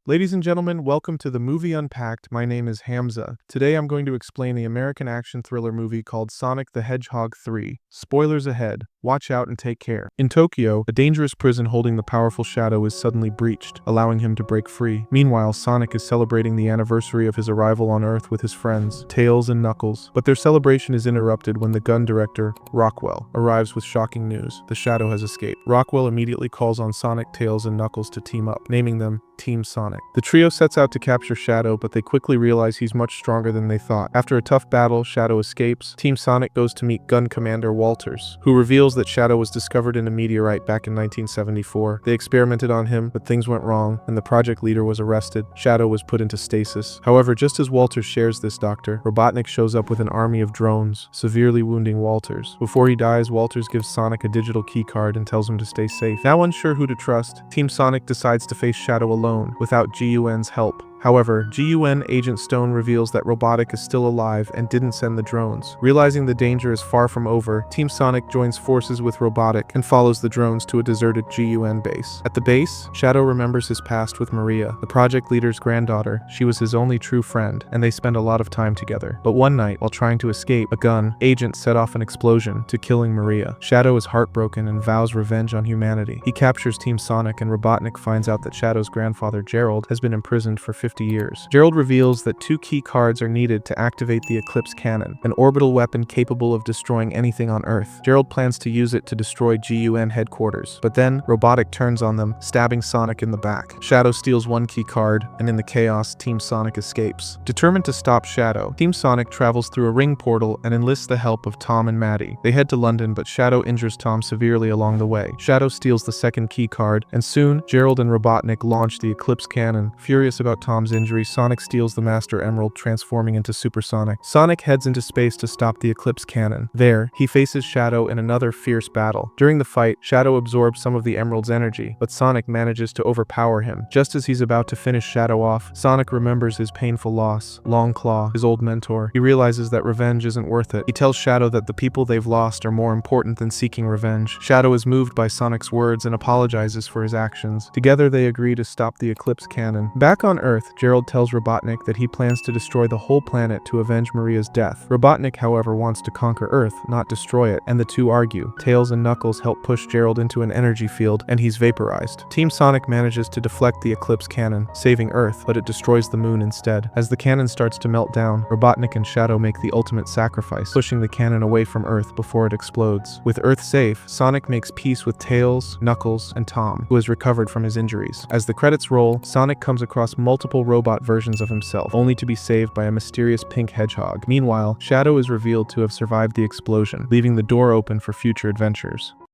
Ladies and gentlemen, welcome to the Movie Unpacked. My name is Hamza. Today I'm going to explain the American action thriller movie called Sonic the Hedgehog 3. Spoilers ahead. Watch out and take care. In Tokyo, a dangerous prison holding the powerful Shadow is suddenly breached, allowing him to break free. Meanwhile, Sonic is celebrating the anniversary of his arrival on Earth with his friends, Tails and Knuckles. But their celebration is interrupted when the gun director, Rockwell, arrives with shocking news. The Shadow has escaped. Rockwell immediately calls on Sonic, Tails, and Knuckles to team up, naming them Team Sonic. The trio sets out to capture Shadow, but they quickly realize he's much stronger than they thought. After a tough battle, Shadow escapes. Team Sonic goes to meet Gun Commander Walters, who reveals that Shadow was discovered in a meteorite back in 1974. They experimented on him, but things went wrong, and the project leader was arrested. Shadow was put into stasis. However, just as Walters shares this doctor, Robotnik shows up with an army of drones, severely wounding Walters. Before he dies, Walters gives Sonic a digital keycard and tells him to stay safe. Now unsure who to trust, Team Sonic decides to face Shadow alone, without GUN's help. However, GUN Agent Stone reveals that Robotnik is still alive and didn't send the drones. Realizing the danger is far from over, Team Sonic joins forces with Robotnik and follows the drones to a deserted GUN base. At the base, Shadow remembers his past with Maria, the project leader's granddaughter. She was his only true friend, and they spend a lot of time together. But one night, while trying to escape, a gun agent set off an explosion to killing Maria. Shadow is heartbroken and vows revenge on humanity. He captures Team Sonic, and Robotnik finds out that Shadow's grandfather, Gerald, has been imprisoned for 50 years. Gerald reveals that 2 key cards are needed to activate the Eclipse Cannon, an orbital weapon capable of destroying anything on Earth. Gerald plans to use it to destroy GUN headquarters, but then Robotnik turns on them, stabbing Sonic in the back. Shadow steals 1 key card, and in the chaos, Team Sonic escapes. Determined to stop Shadow, Team Sonic travels through a ring portal and enlists the help of Tom and Maddie. They head to London, but Shadow injures Tom severely along the way. Shadow steals the 2nd key card, and soon, Gerald and Robotnik launch the Eclipse Cannon. Furious about Tom's injury, Sonic steals the Master Emerald, transforming into Super Sonic. Sonic heads into space to stop the Eclipse Cannon. There, he faces Shadow in another fierce battle. During the fight, Shadow absorbs some of the Emerald's energy, but Sonic manages to overpower him. Just as he's about to finish Shadow off, Sonic remembers his painful loss. Longclaw, his old mentor. He realizes that revenge isn't worth it. He tells Shadow that the people they've lost are more important than seeking revenge. Shadow is moved by Sonic's words and apologizes for his actions. Together, they agree to stop the Eclipse Cannon. Back on Earth, Gerald tells Robotnik that he plans to destroy the whole planet to avenge Maria's death. Robotnik, however, wants to conquer Earth, not destroy it, and the two argue. Tails and Knuckles help push Gerald into an energy field, and he's vaporized. Team Sonic manages to deflect the Eclipse Cannon, saving Earth, but it destroys the moon instead. As the cannon starts to melt down, Robotnik and Shadow make the ultimate sacrifice, pushing the cannon away from Earth before it explodes. With Earth safe, Sonic makes peace with Tails, Knuckles, and Tom, who has recovered from his injuries. As the credits roll, Sonic comes across multiple robot versions of himself, only to be saved by a mysterious pink hedgehog. Meanwhile, Shadow is revealed to have survived the explosion, leaving the door open for future adventures.